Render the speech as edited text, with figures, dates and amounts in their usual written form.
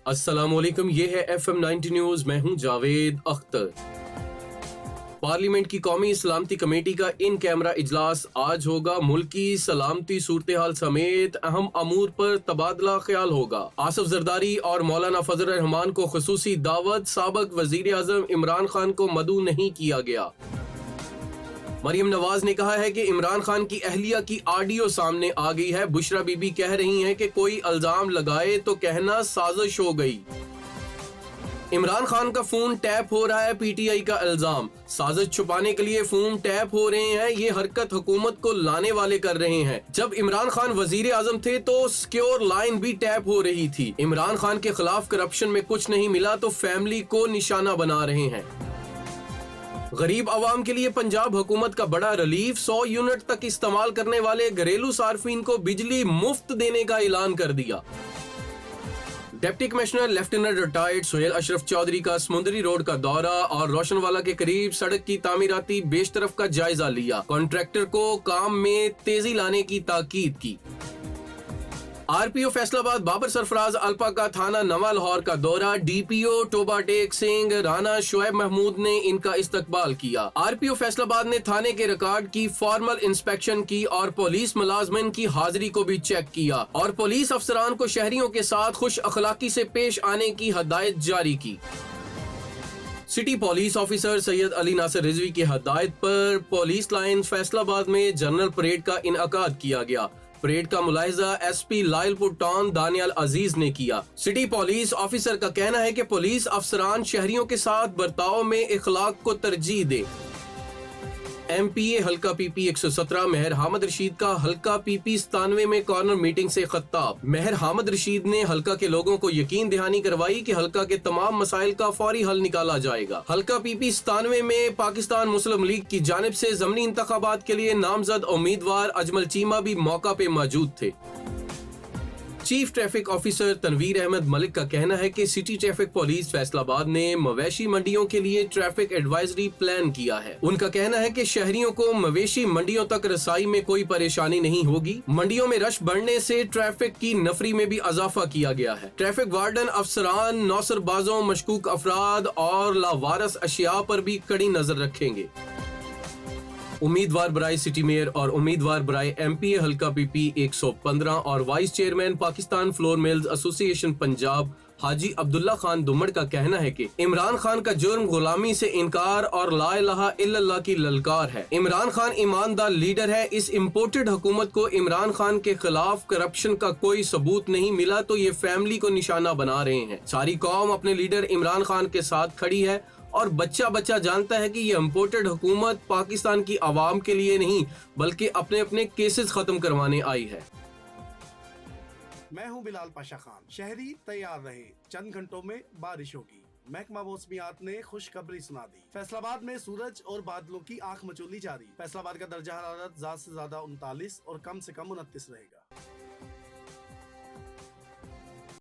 अस्सलामुअलैकुम, ये है FM 90 न्यूज। मैं हूं जावेद अख्तर। पार्लियामेंट की कौमी सलामती कमेटी का इन कैमरा इजलास आज होगा। मुल्क की सलामती सूरत हाल समेत अहम अमूर पर तबादला ख्याल होगा। आसिफ जरदारी और मौलाना फजल रहमान को खुसूसी दावत। साबिक वजीर आजम इमरान खान को मदऊ नहीं किया गया। मरियम नवाज ने कहा है कि इमरान खान की अहलिया की ऑडियो सामने आ गई है। बुशरा बीबी कह रही हैं कि कोई इल्जाम लगाए तो कहना साजिश हो गई। इमरान खान का फोन टैप हो रहा है, PTI का इल्जाम। साजिश छुपाने के लिए फोन टैप हो रहे हैं। ये हरकत हुकूमत को लाने वाले कर रहे हैं। जब इमरान खान वजीर आजम थे तो सिक्योर लाइन भी टैप हो रही थी। इमरान खान के खिलाफ करप्शन में कुछ नहीं मिला तो फैमिली को निशाना बना रहे हैं। गरीब आवाम के लिए पंजाब हुकूमत का बड़ा रिलीफ। 100 यूनिट तक इस्तेमाल करने वाले घरेलू सार्फिन को बिजली मुफ्त देने का ऐलान कर दिया। Deputy commissioner lieutenant retired Suhail Ashraf Chaudhry का समुद्री रोड का दौरा और रोशनवाला के करीब सड़क की तामीराती बेशतरफ का जायजा लिया। कॉन्ट्रैक्टर को काम में तेजी लाने की ताकीद की। RPO फैसलाबाद बाबर सरफराज अल्पा का थाना नवा लाहौर का दौरा। DPO टोबा टेक सिंह राना शुएब महमूद ने इनका इस्तकबाल किया। RPO फैसलाबाद ने थाने के रिकॉर्ड की फॉर्मल इंस्पेक्शन की और पुलिस मुलाजमिन की हाजिरी को भी चेक किया और पुलिस अफसरान को शहरियों के साथ खुश अखलाकी से पेश आने की हदायत जारी की। City police officer Syed Ali Nasir Rizvi की हदायत पर पुलिस लाइन फैसलाबाद में जनरल परेड का इनअकाद किया गया। परेड का मुलाहिजा SP लायलपुर टाउन दानियाल अजीज ने किया। सिटी पुलिस ऑफिसर का कहना है कि पुलिस अफसरान शहरियों के साथ बर्ताव में इखलाक को तरजीह दे। MPA हल्का PP 117 मेहर हामिद रशीद का हल्का PP 97 में कॉर्नर मीटिंग से खिताब। मेहर हामिद रशीद ने हल्का के लोगों को यकीन दहानी करवाई कि हल्का के तमाम मसाइल का फौरी हल निकाला जाएगा। हल्का PP 97 में पाकिस्तान मुस्लिम लीग की जानिब से ज़मनी इंतखाबात के लिए नामजद उम्मीदवार अजमल चीमा भी मौका पे मौजूद थे। Chief traffic officer Tanveer Ahmed Malik का कहना है कि सिटी ट्रैफिक पुलिस फैसलाबाद ने मवेशी मंडियों के लिए ट्रैफिक एडवाइजरी प्लान किया है। उनका कहना है कि शहरियों को मवेशी मंडियों तक रसाई में कोई परेशानी नहीं होगी। मंडियों में रश बढ़ने से ट्रैफिक की नफरी में भी इजाफा किया गया है। ट्रैफिक वार्डन अफसरान नौसरबाजों, मशकूक अफराद और लावारस अशिया पर भी कड़ी नजर रखेंगे। उम्मीदवार बराए सिटी मेयर और उम्मीदवार बराए MPA हल्का PP 115 और vice chairman Pakistan flour mills association Punjab Haji Abdullah Khan Dumar का कहना है कि इमरान खान का जुर्म गुलामी से इनकार और ला इलाहा इल्लल्लाह की ललकार है। इमरान खान ईमानदार लीडर है। इस इम्पोर्टेड हुकूमत को इमरान खान के खिलाफ करप्शन का कोई सबूत नहीं मिला तो ये फैमिली को निशाना बना रहे हैं। सारी कौम अपने लीडर इमरान खान के साथ खड़ी है और बच्चा बच्चा जानता है कि ये इम्पोर्टेड हुकूमत पाकिस्तान की आवाम के लिए नहीं बल्कि अपने अपने केसेस खत्म करवाने आई है। मैं हूं बिलाल पाशा खान। शहरी तैयार रहे, चंद घंटों में बारिश होगी। महकमा मौसमियात ने खुशखबरी सुना दी। फैसलाबाद में सूरज और बादलों की आंख मचोली जारी। फैसलाबाद का दर्जा हरारत ज्यादा से ज्यादा 39 और कम से कम 29 रहेगा।